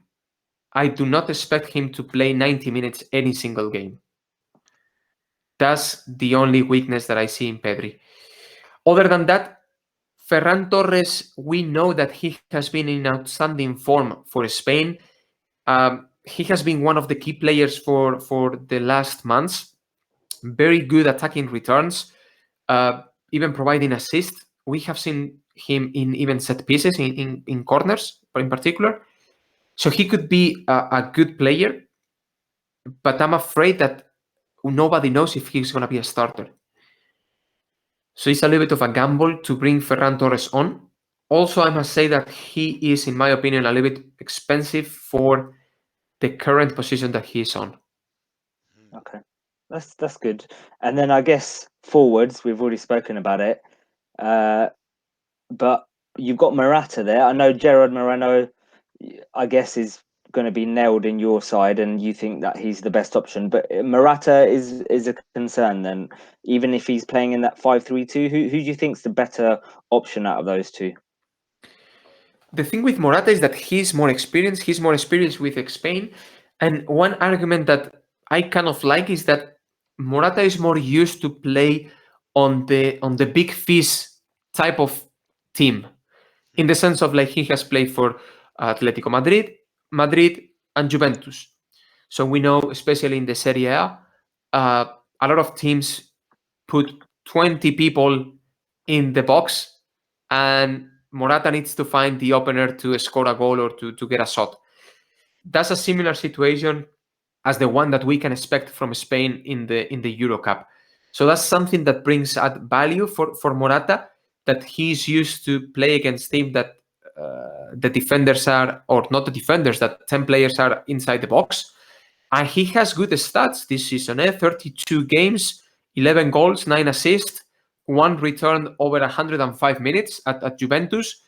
Speaker 3: I do not expect him to play 90 minutes any single game. That's the only weakness that I see in Pedri. Other than that, Ferran Torres, we know that he has been in outstanding form for Spain. He has been one of the key players for the last months. Very good attacking returns, even providing assists. We have seen him in even set pieces, in corners in particular. So he could be a good player, but I'm afraid that nobody knows if he's going to be a starter. So it's a little bit of a gamble to bring Ferran Torres on. Also, I must say that he is, in my opinion, a little bit expensive for the current position that he's on.
Speaker 1: Okay, that's good. And then I guess forwards, we've already spoken about it. But you've got Morata there. I know Gerard Moreno, I guess, is going to be nailed in your side, and you think that he's the best option. But Morata is a concern then, even if he's playing in that 5-3-2. Who do you think's the better option out of those two?
Speaker 3: The thing with Morata is that he's more experienced. He's more experienced with Spain. And one argument that I kind of like is that Morata is more used to play on the big fish type of team, in the sense of like he has played for Atletico Madrid, and Juventus. So we know, especially in the Serie A, a lot of teams put 20 people in the box, and Morata needs to find the opener to score a goal or to get a shot. That's a similar situation as the one that we can expect from Spain in the Euro Cup. So that's something that brings add value for Morata, that he's used to play against teams that the defenders are, or not the defenders, that 10 players are inside the box. And he has good stats this season, 32 games, 11 goals, 9 assists, 1 return over 105 minutes at Juventus,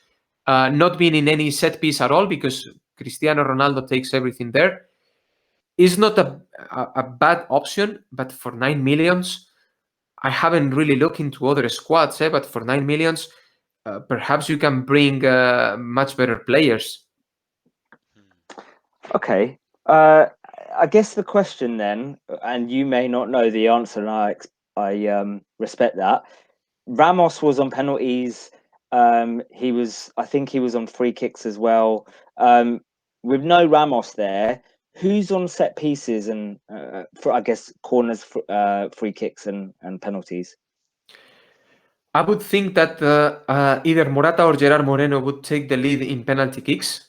Speaker 3: not being in any set piece at all because Cristiano Ronaldo takes everything there. Is not a bad option, but for 9 millions, I haven't really looked into other squads, but for 9 millions, perhaps you can bring much better players.
Speaker 1: Okay. I guess the question then, and you may not know the answer, and I respect that. Ramos was on penalties. I think he was on free kicks as well. With no Ramos there, who's on set pieces and for, I guess, corners, free kicks and penalties?
Speaker 3: I would think that either Morata or Gerard Moreno would take the lead in penalty kicks.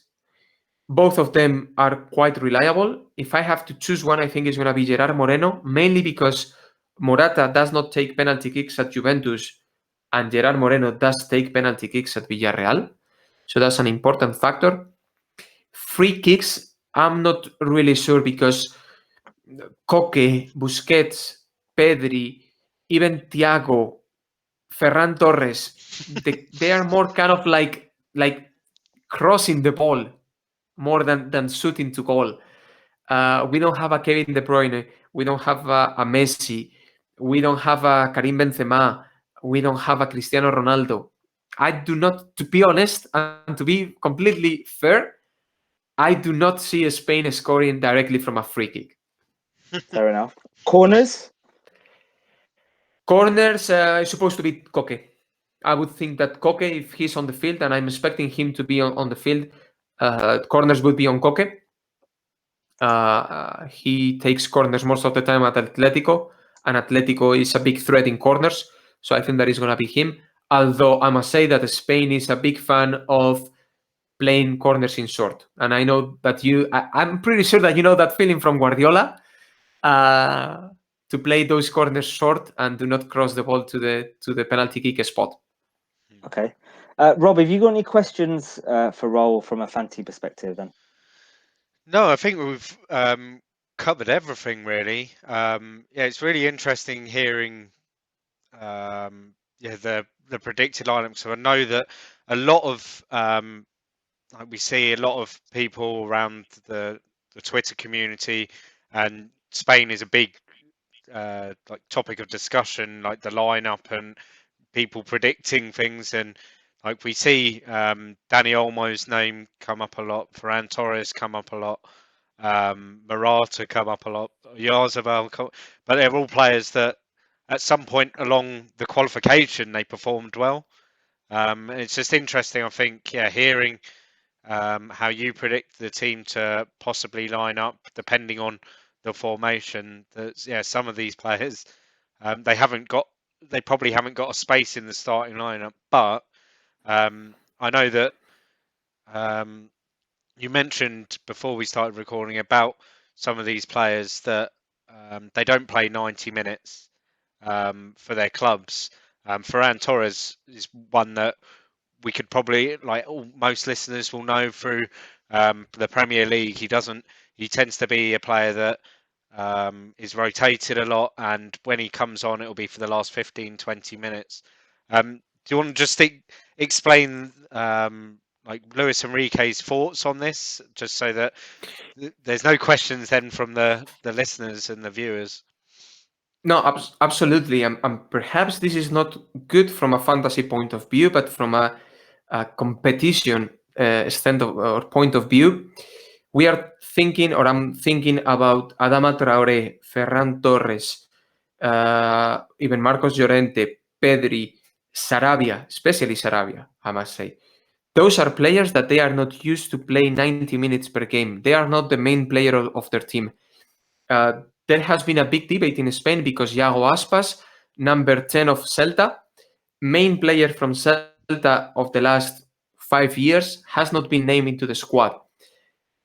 Speaker 3: Both of them are quite reliable. If I have to choose one, I think it's going to be Gerard Moreno, mainly because Morata does not take penalty kicks at Juventus and Gerard Moreno does take penalty kicks at Villarreal. So that's an important factor. Free kicks, I'm not really sure because Koke, Busquets, Pedri, even Thiago, Ferran Torres, they are more kind of like crossing the ball more than shooting to goal. We don't have a Kevin De Bruyne. We don't have a Messi. We don't have a Karim Benzema. We don't have a Cristiano Ronaldo. I do not, to be honest, and to be completely fair, I do not see Spain scoring directly from a free kick.
Speaker 1: Fair enough. Corners?
Speaker 3: Corners is supposed to be Koke. I would think that Koke, if he's on the field, and I'm expecting him to be on the field, corners would be on Koke. He takes corners most of the time at Atletico, and Atletico is a big threat in corners. So I think that is going to be him. Although I must say that Spain is a big fan of playing corners in short. And I know that I'm pretty sure that you know that feeling from Guardiola, to play those corners short and do not cross the ball to the penalty kick spot.
Speaker 1: Okay. Rob, have you got any questions for Raul from a fantasy perspective then?
Speaker 2: No, I think we've covered everything really. Yeah, it's really interesting hearing the predicted lineup. So I know that a lot of like we see a lot of people around the Twitter community, and Spain is a big like topic of discussion, like the lineup and people predicting things. And like we see Dani Olmo's name come up a lot, Ferran Torres come up a lot, Morata come up a lot, Yarzabal, but they're all players that at some point along the qualification they performed well. And it's just interesting, I think, hearing how you predict the team to possibly line up depending on the formation. That some of these players they probably haven't got a space in the starting lineup. But I know that you mentioned before we started recording about some of these players that they don't play 90 minutes for their clubs. Ferran Torres is one that we could probably, most listeners will know through the Premier League. He tends to be a player that is rotated a lot, and when he comes on, it'll be for the last 15-20 minutes. Do you want to just explain like Luis Enrique's thoughts on this, just so that there's no questions then from the listeners and the viewers?
Speaker 3: No, absolutely. And perhaps this is not good from a fantasy point of view, but from a competition or point of view, we are thinking, or I'm thinking about Adama Traoré, Ferran Torres, even Marcos Llorente, Pedri, Sarabia, especially Sarabia, I must say. Those are players that they are not used to play 90 minutes per game. They are not the main player of their team. There has been a big debate in Spain because Iago Aspas, number 10 of Celta, main player from Celta of the last 5 years, has not been named into the squad.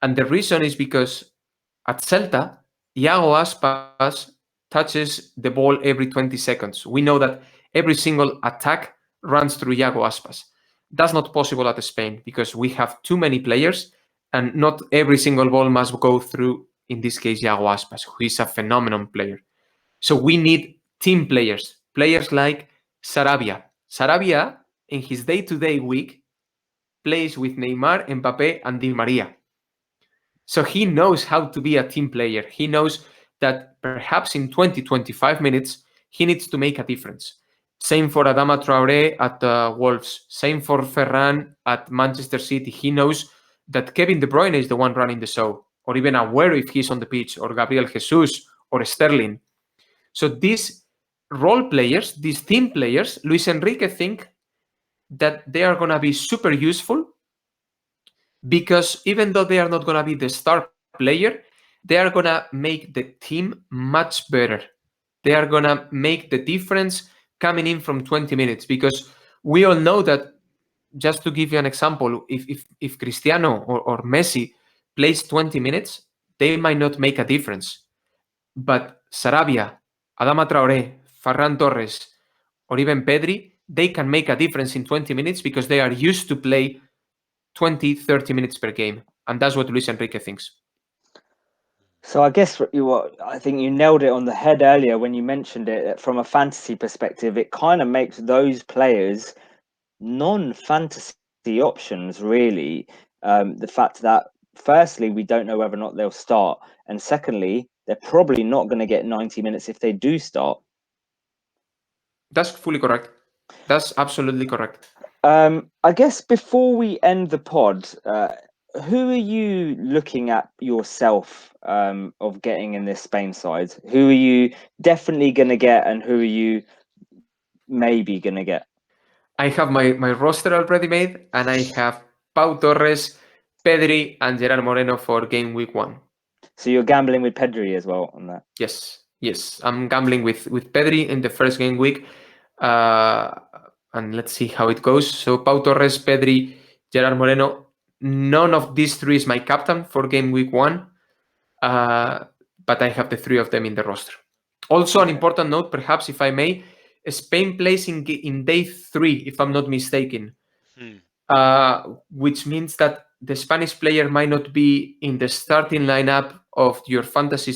Speaker 3: And the reason is because at Celta, Iago Aspas touches the ball every 20 seconds. We know that every single attack runs through Iago Aspas. That's not possible at Spain because we have too many players and not every single ball must go through, in this case, Iago Aspas, who is a phenomenal player. So we need team players like Sarabia. Sarabia, in his day-to-day week, plays with Neymar, Mbappe, and Di Maria. So he knows how to be a team player. He knows that perhaps in 20-25 minutes, he needs to make a difference. Same for Adama Traoré at Wolves. Same for Ferran at Manchester City. He knows that Kevin De Bruyne is the one running the show, or even Agüero if he's on the pitch, or Gabriel Jesus, or Sterling. So these role players, these team players, Luis Enrique think that they are going to be super useful because even though they are not going to be the star player, they are going to make the team much better. They are going to make the difference coming in from 20 minutes because we all know that, just to give you an example, if Cristiano or Messi plays 20 minutes, they might not make a difference. But Sarabia, Adama Traoré, Ferran Torres, or even Pedri, they can make a difference in 20 minutes because they are used to play 20-30 minutes per game. And that's what Luis Enrique thinks.
Speaker 1: So I guess I think you nailed it on the head earlier when you mentioned it. From a fantasy perspective, it kind of makes those players non-fantasy options, really. The fact that, firstly, we don't know whether or not they'll start. And secondly, they're probably not going to get 90 minutes if they do start.
Speaker 3: That's fully correct. That's absolutely correct.
Speaker 1: I guess before we end the pod, who are you looking at yourself of getting in this Spain side? Who are you definitely going to get and who are you maybe going to get?
Speaker 3: I have my roster already made and I have Pau Torres, Pedri and Gerard Moreno for game week 1.
Speaker 1: So you're gambling with Pedri as well on that?
Speaker 3: Yes. I'm gambling with Pedri in the first game week. And let's see how it goes. So Pau Torres, Pedri, Gerard Moreno. None of these three is my captain for game week 1, but I have the 3 of them in the roster. Also, an important note, perhaps, if I may, Spain plays in day 3, if I'm not mistaken, which means that the Spanish player might not be in the starting lineup of your fantasy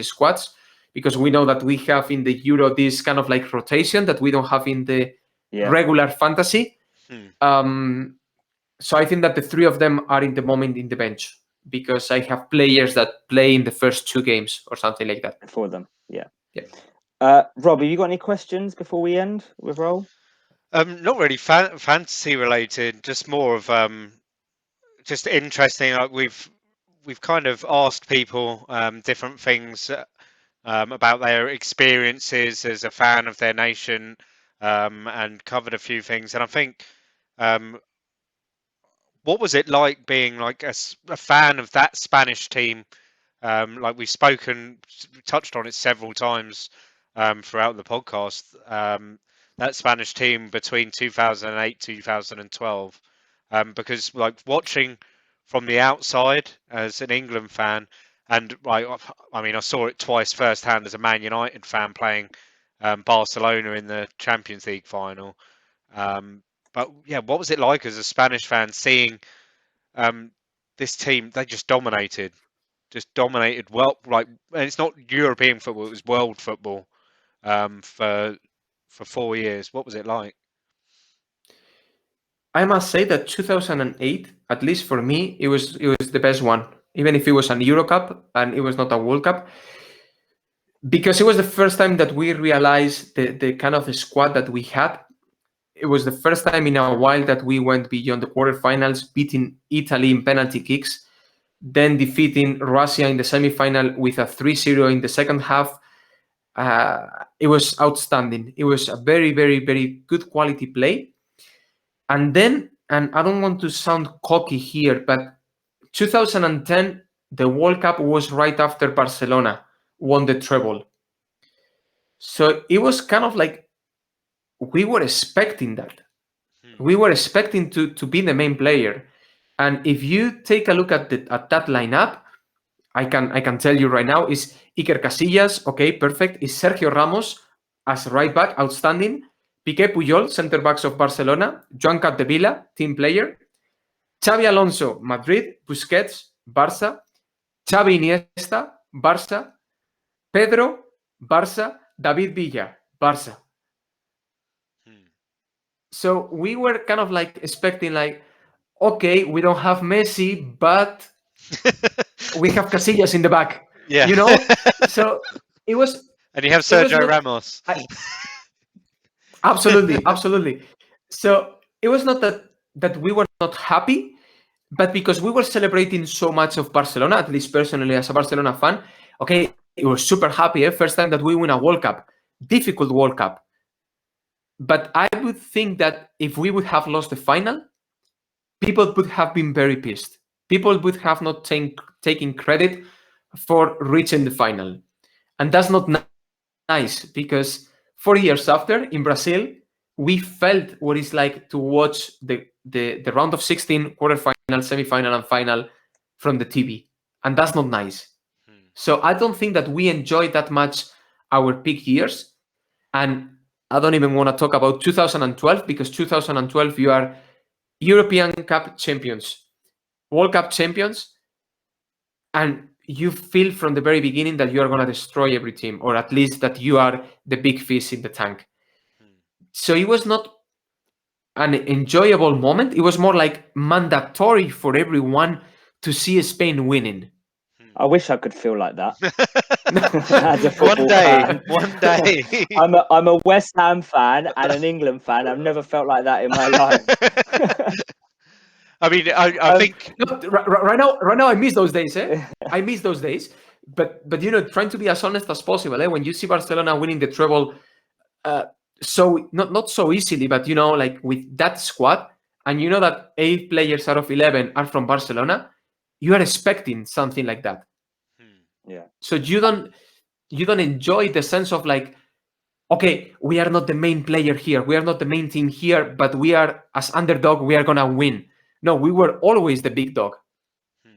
Speaker 3: squads, because we know that we have in the Euro this kind of like rotation that we don't have in the regular fantasy. So I think that the 3 of them are in the moment in the bench, because I have players that play in the first 2 games or something like that.
Speaker 1: For them, yeah.
Speaker 3: Yeah.
Speaker 1: Rob, have you got any questions before we end with Roll?
Speaker 2: Not really fantasy related, just more of just interesting. Like we've kind of asked people different things about their experiences as a fan of their nation, and covered a few things. And I think, what was it like being like a fan of that Spanish team? Like we've touched on it several times throughout the podcast. That Spanish team between 2008 2012, because like watching from the outside as an England fan, and like I mean I saw it twice firsthand as a Man United fan playing Barcelona in the Champions League final. But yeah, what was it like as a Spanish fan seeing this team? They just dominated well. Like, and it's not European football; it was world football for 4 years. What was it like?
Speaker 3: I must say that 2008, at least for me, it was the best one, even if it was an Euro Cup and it was not a World Cup, because it was the first time that we realized the kind of the squad that we had. It was the first time in a while that we went beyond the quarterfinals, beating Italy in penalty kicks, then defeating Russia in the semifinal with a 3-0 in the second half. It was outstanding. It was a very, very, very good quality play. And then, and I don't want to sound cocky here, but 2010, the World Cup was right after Barcelona won the treble. So it was kind of like we were expecting that. We were expecting to be the main player. And if you take a look at that lineup, I can tell you right now, is Iker Casillas, okay, perfect. Is Sergio Ramos as right back, outstanding. Piqué Puyol, center backs of Barcelona. Joan Capdevila, team player. Xavi Alonso, Madrid. Busquets, Barça. Xavi Iniesta, Barça. Pedro, Barça. David Villa, Barça. So we were kind of like expecting like, okay, we don't have Messi, but we have Casillas in the back.
Speaker 2: Yeah.
Speaker 3: You know? So it was...
Speaker 2: And you have Sergio Ramos.
Speaker 3: Absolutely. So it was not that we were not happy, but because we were celebrating so much of Barcelona, at least personally as a Barcelona fan, okay, it was super happy. First time that we win a World Cup. Difficult World Cup. But I would think that if we would have lost the final, people would have been very pissed. People would have not taken credit for reaching the final. And that's not nice, because 4 years after, in Brazil, we felt what it's like to watch the round of 16, quarterfinal, semi-final, and final from the TV. And that's not nice. So I don't think that we enjoyed that much our peak years. And I don't even want to talk about 2012, because 2012, you are European Cup champions, World Cup champions, and you feel from the very beginning that you are going to destroy every team, or at least that you are the big fish in the tank. So it was not an enjoyable moment. It was more like mandatory for everyone to see Spain winning.
Speaker 1: I wish I could feel like that.
Speaker 2: As a football fan. One day.
Speaker 1: I'm a West Ham fan and an England fan. I've never felt like that in my life.
Speaker 2: I mean, I think
Speaker 3: right now I miss those days. I miss those days. But you know, trying to be as honest as possible. When you see Barcelona winning the treble, so not so easily, but you know, like with that squad, and you know that 8 players out of 11 are from Barcelona, you are expecting something like that.
Speaker 1: Yeah.
Speaker 3: So you don't enjoy the sense of like okay, we are not the main player here, we are not the main team here, but we are, as underdog, we are gonna win. No, we were always the big dog,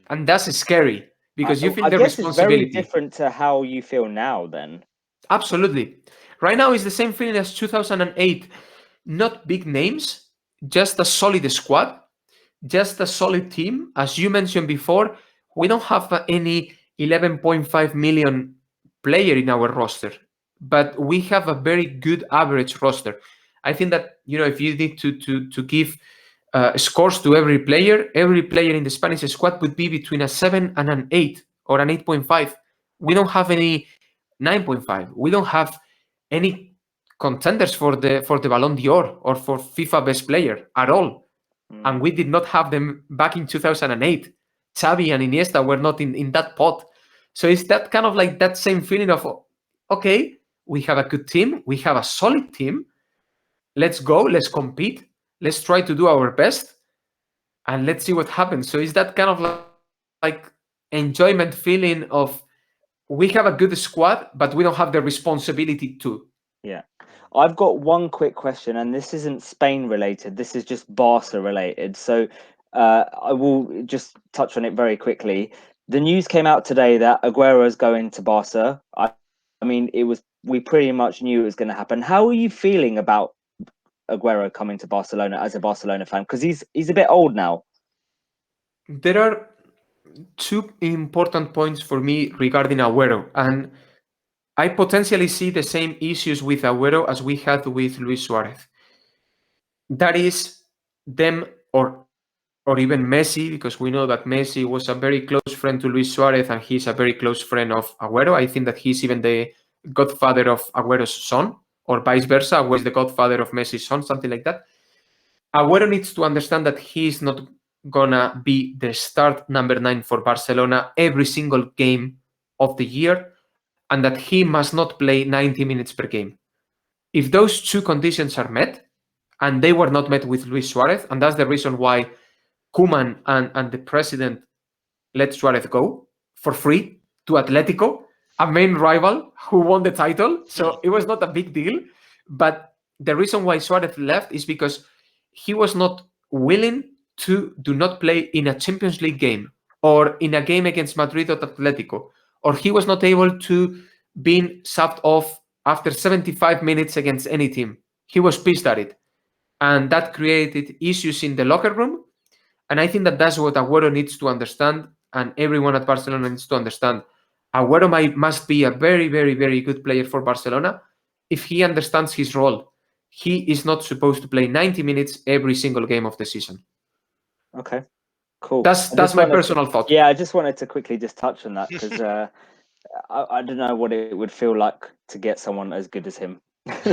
Speaker 3: and that's scary because you feel
Speaker 1: I
Speaker 3: the
Speaker 1: guess it's very
Speaker 3: responsibility.
Speaker 1: different to how you feel now. Then
Speaker 3: Absolutely, right now is the same feeling as 2008. Not big names, just a solid squad, just a solid team. As you mentioned before, we don't have any 11.5 million player in our roster, but we have a very good average roster. I think that, if you need to give scores to every player in the Spanish squad would be between a 7 and an 8 or an 8.5. We don't have any 9.5. We don't have any contenders for the Ballon d'Or or for FIFA Best Player at all. And we did not have them back in 2008. Xavi and Iniesta were not in that pot. So it's that kind of like that same feeling of, okay, we have a good team, we have a solid team. Let's go, let's compete, let's try to do our best, and let's see what happens. So it's that kind of like enjoyment feeling of we have a good squad, but we don't have the responsibility to.
Speaker 1: Yeah. I've got one quick question, and this isn't Spain related. This is just Barca related. So I will just touch on it very quickly. The news came out today that Aguero is going to Barca. I mean, we pretty much knew it was going to happen. How are you feeling about Aguero coming to Barcelona as a Barcelona fan? Because he's a bit old now.
Speaker 3: There are two important points for me regarding Aguero, and I potentially see the same issues with Aguero as we had with Luis Suarez. That is them or even Messi, because we know that Messi was a very close friend to Luis Suarez and he's a very close friend of Aguero. I think that he's even the godfather of Aguero's son, or vice versa. Aguero is the godfather of Messi's son, something like that. Aguero needs to understand that he's not gonna be the start number 9 for Barcelona every single game of the year, and that he must not play 90 minutes per game. If those two conditions are met, and they were not met with Luis Suarez, and that's the reason why Koeman and the president let Suarez go for free to Atletico, a main rival who won the title. So it was not a big deal. But the reason why Suarez left is because he was not willing to do not play in a Champions League game or in a game against Madrid or Atletico, or he was not able to be subbed off after 75 minutes against any team. He was pissed at it. And that created issues in the locker room. And I think that that's what Aguero needs to understand, and everyone at Barcelona needs to understand. Aguero must be a very, very, very good player for Barcelona if he understands his role. He is not supposed to play 90 minutes every single game of the season.
Speaker 1: Okay, cool.
Speaker 3: That's my personal thought.
Speaker 1: Yeah, I just wanted to quickly just touch on that because I don't know what it would feel like to get someone as good as him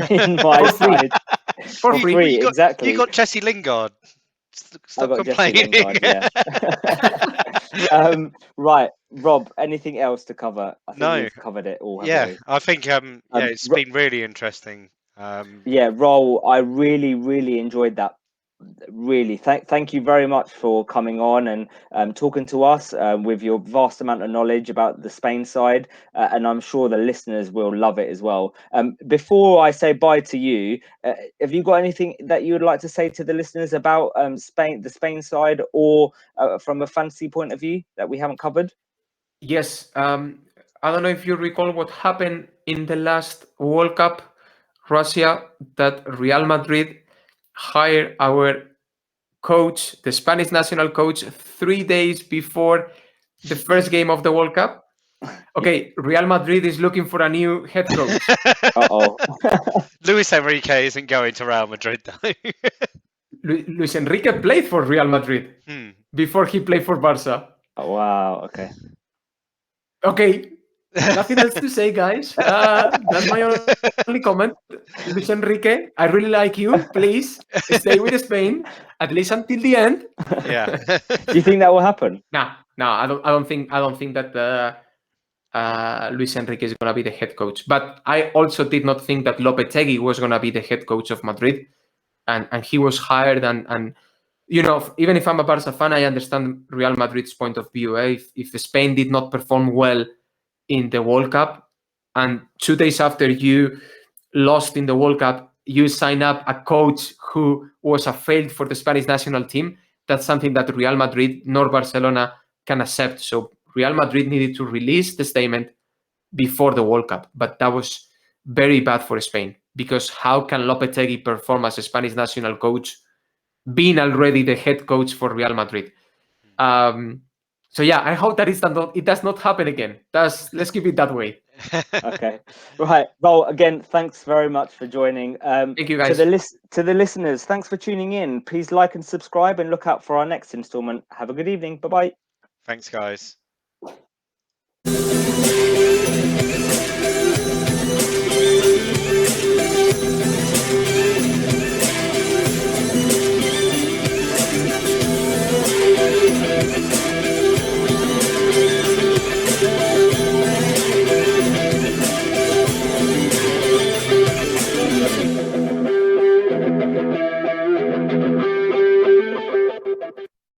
Speaker 1: in my side. For free, exactly.
Speaker 2: You got Jesse Lingard. Stop
Speaker 1: I got
Speaker 2: complaining.
Speaker 1: Jesse Lingard, yeah. Right, Rob, anything else to cover? I think we've covered it all.
Speaker 2: Yeah, I think it's been really interesting.
Speaker 1: Yeah, Roll, I really, really enjoyed that. Really, thank you very much for coming on and talking to us with your vast amount of knowledge about the Spain side, and I'm sure the listeners will love it as well. Before I say bye to you, have you got anything that you would like to say to the listeners about Spain, the Spain side, or from a fantasy point of view that we haven't covered?
Speaker 3: Yes, I don't know if you recall what happened in the last World Cup, Russia, that Real Madrid hired our coach, the Spanish national coach, 3 days before the first game of the World Cup. Okay, Real Madrid is looking for a new head coach.
Speaker 1: Uh-oh.
Speaker 2: Luis Enrique isn't going to Real Madrid, though.
Speaker 3: Luis Enrique played for Real Madrid before he played for Barca.
Speaker 1: Oh, wow, okay.
Speaker 3: Okay, nothing else to say, guys. That's my only comment. Luis Enrique, I really like you. Please stay with Spain at least until the end.
Speaker 2: Yeah.
Speaker 1: Do you think that will happen?
Speaker 3: No, I don't think that Luis Enrique is gonna be the head coach. But I also did not think that Lopetegui was gonna be the head coach of Madrid, and he was hired. And you know, even if I'm a Barca fan, I understand Real Madrid's point of view. If Spain did not perform well in the World Cup, and 2 days after you lost in the World Cup, you sign up a coach who was a failed for the Spanish national team. That's something that Real Madrid nor Barcelona can accept. So Real Madrid needed to release the statement before the World Cup, but that was very bad for Spain, because how can Lopetegui perform as a Spanish national coach being already the head coach for Real Madrid? So yeah, I hope that it does not happen again. Let's keep it that way.
Speaker 1: Okay, right. Well, again, thanks very much for joining.
Speaker 3: Thank you, guys.
Speaker 1: To the listeners, thanks for tuning in. Please like and subscribe, and look out for our next installment. Have a good evening. Bye bye.
Speaker 2: Thanks, guys.